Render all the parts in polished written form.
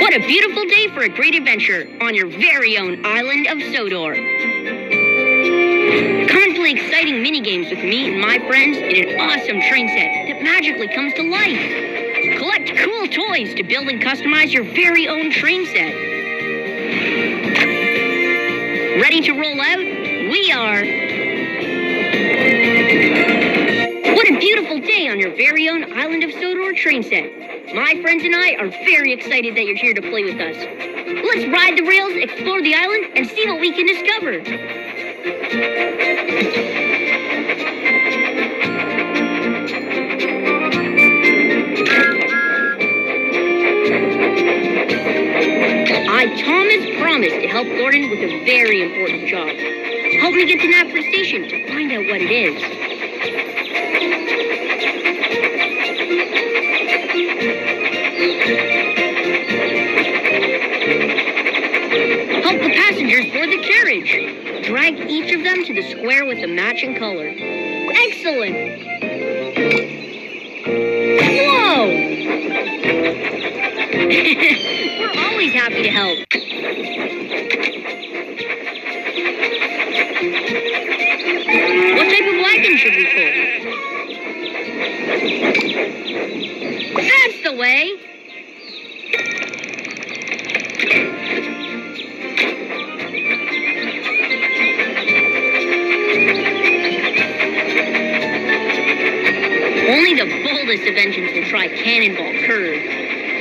What a beautiful day for a great adventure on your very own island of Sodor. Come and play exciting mini-games with me and my friends in an awesome train set that magically comes to life. Collect cool toys to build and customize your very own train set. Ready to roll out? We are. What a beautiful day on your very own island of Sodor train set. My friends and I are very excited that you're here to play with us. Let's ride the rails, explore the island, and see what we can discover. Thomas promised to help Gordon with a very important job. Help me get to Knapford Station to find out what it is. Help the passengers board the carriage. Drag each of them to the square with the matching color. Excellent! Whoa! We're always happy to help. What type of wagon should we pull? That's the way! Only the boldest of engines will try Cannonball Curve.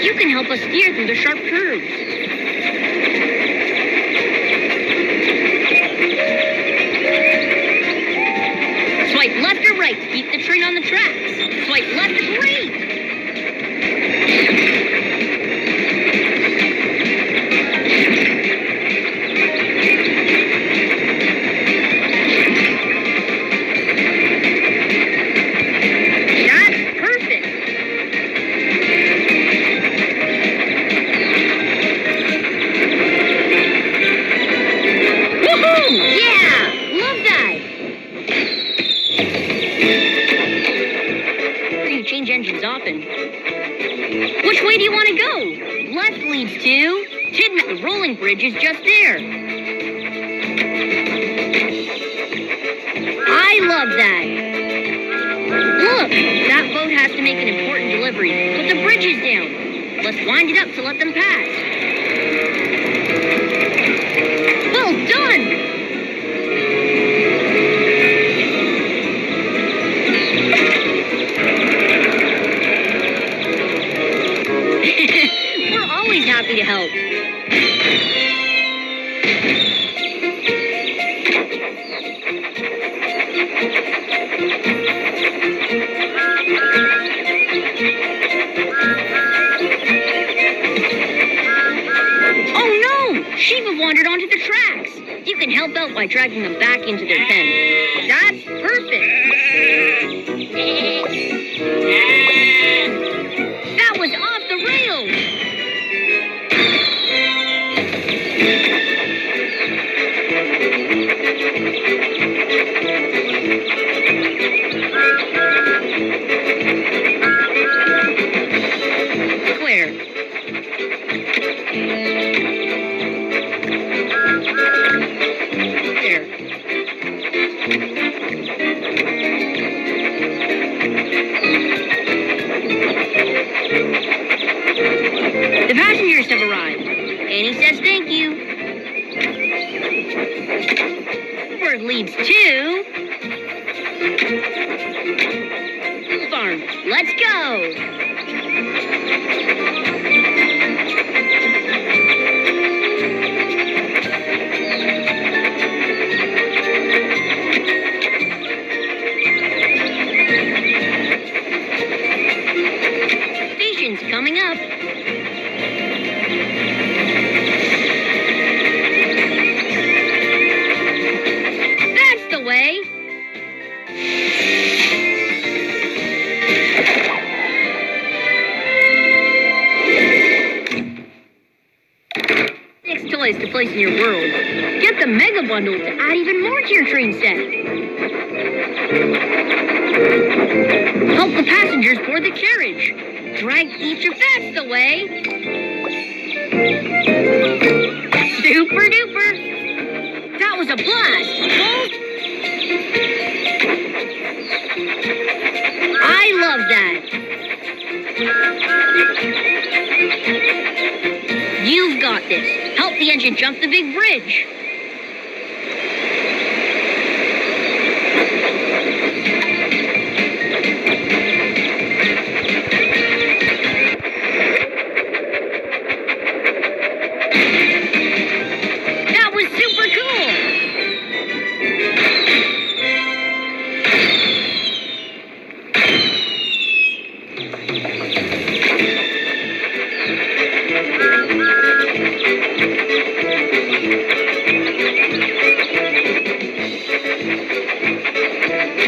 You can help us steer through the sharp curves. Swipe left or right to keep the train on the tracks. Swipe left to brake. Often. Which way do you want to go? Left leads to Tidmouth. The rolling bridge is just there. I love that. Look, that boat has to make an important delivery, but the bridge is down. Let's wind it up to let them pass. Well done! Happy to help. Oh no! Sheep have wandered onto the tracks. You can help out by dragging them back into their pen. That's perfect. That was off the rails. The passengers have arrived. Annie says thank you. Word leads to farm. Let's go. Station's coming up. To place in your world. Get the Mega Bundle to add even more to your train set. Help the passengers board the carriage. Drag each of that's the way. Super duper! That was a blast! I love that! You've got this. Help the engine jump the big bridge. That was super cool!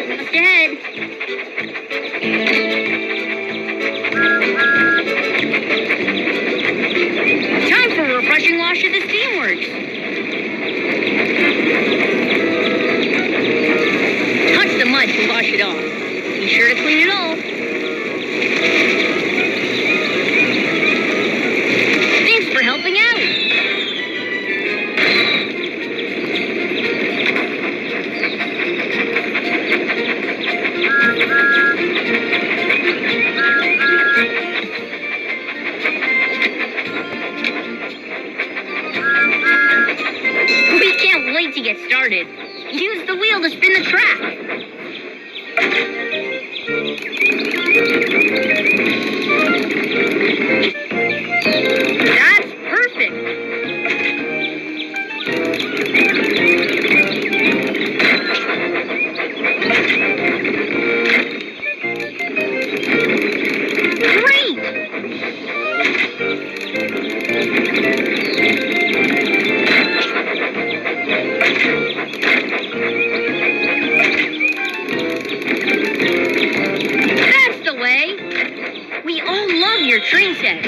Just ahead. Time for a refreshing wash of the Steamworks. Touch the mud to wash it off. Be sure to clean it all. Thanks for helping out. We can't wait to get started. Use the wheel to spin the track. That's perfect. Great! That's the way. We all love your train set.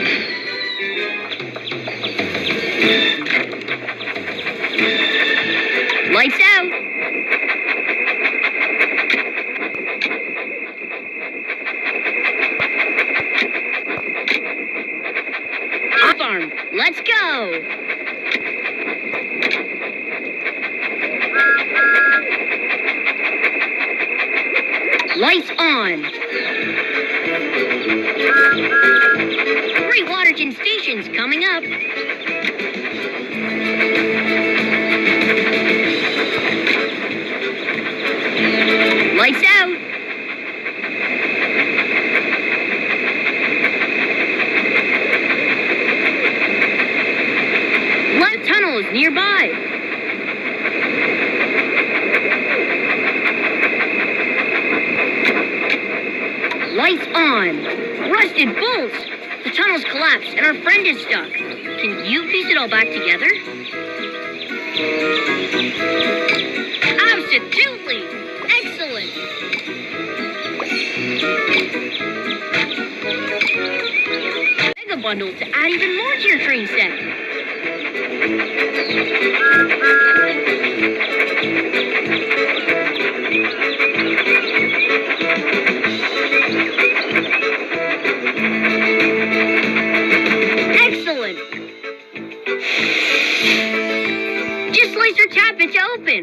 Lights out. Farm, let's go. Lights on. Great Waterton stations coming up. Lights out. Light tunnel is nearby. Lights on. Rusted bolts. The tunnel's collapsed and our friend is stuck. Can you piece it all back together? Absolutely. Excellent. Mega bundle to add even more to your train set. Excellent. Just laser tap it to open.